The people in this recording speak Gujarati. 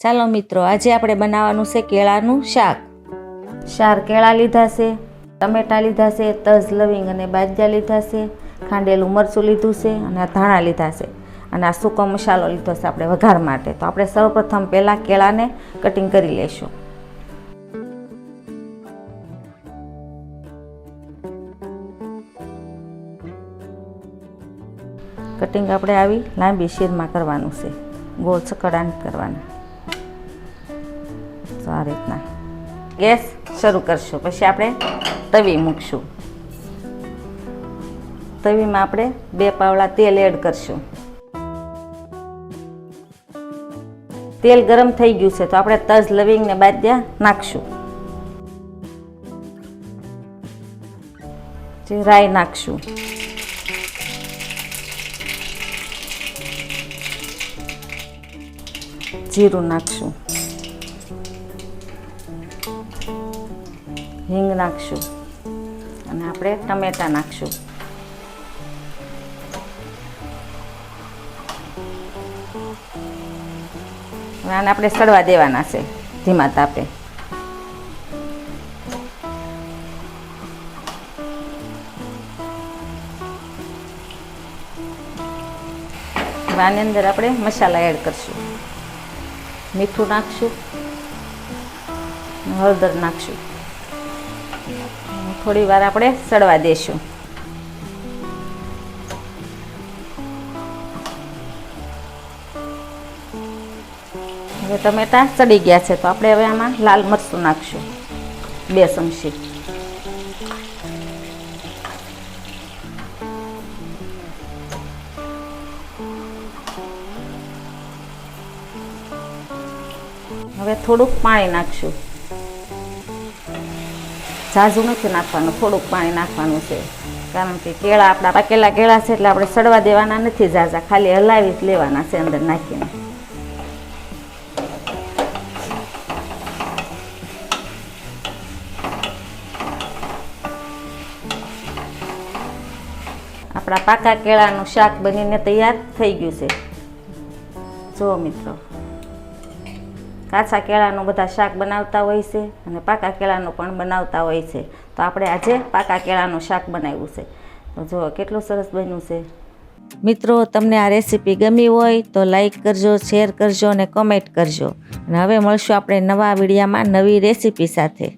ચાલો મિત્રો, આજે આપણે બનાવવાનું છે કેળાનું શાક. 4 કેળા લીધા છે, ટમેટાં લીધા છે, તજ, લવિંગ અને બાજરા લીધા છે, ખાંડેલું મરચું લીધું છે અને આ ધાણા લીધા છે અને આ સૂકો મસાલો લીધો છે આપણે વઘાર માટે. તો આપણે સૌપ્રથમ પહેલાં કેળાને કટિંગ કરી લઈશું. કટિંગ આપણે આવી લાંબી શીરમાં કરવાનું છે, ગોળ ચકડા નથી કરવાના. તો આ રીતના ગેસ શરૂ કરશું. પછી આપણે તવી મૂકશું. તવીમાં આપણે 2 પાવડા તેલ એડ કરશું. તેલ ગરમ થઈ ગયું છે તો આપણે તજ, લવિંગ ને બાજરા નાખશું. રાઈ નાખશું. જીરું નાખશું. હિંગ નાખશું અને આપણે ટમેટાં નાખશું. આને આપણે સડવા દેવાના છે ધીમા તાપે. આની અંદર આપણે મસાલા એડ કરશું. મીઠું નાખશું, હળદર નાખશું. થોડી વાર આપણે સડવા દેશું. હવે ટમેટાં સડી ગયા છે તો આપણે હવે આમાં લાલ મરચું નાખશું 2 ચમચી. હવે થોડુંક પાણી નાખશું. ઝાઝું નથી નાખવાનું, થોડુંક પાણી નાખવાનું છે, કારણ કે કેળા આપણા પાકેલા કેળા છે એટલે આપણે સડવા દેવાના નથી ઝાઝા, ખાલી હલાવી જ લેવાના છે અંદર નાખીને. આપણા પાકા કેળાનું શાક બનીને તૈયાર થઈ ગયું છે. જુઓ મિત્રો, કાચા કેળાનું બધા શાક બનાવતા હોય છે અને પાકા કેળાનું પણ બનાવતા હોય છે. તો આપણે આજે પાકા કેળાનું શાક બનાવ્યું છે. તો જુઓ કેટલું સરસ બન્યું છે. મિત્રો, તમને આ રેસીપી ગમી હોય તો લાઈક કરજો, શેર કરજો અને કમેન્ટ કરજો. અને હવે મળશું આપણે નવા વિડીયોમાં નવી રેસીપી સાથે.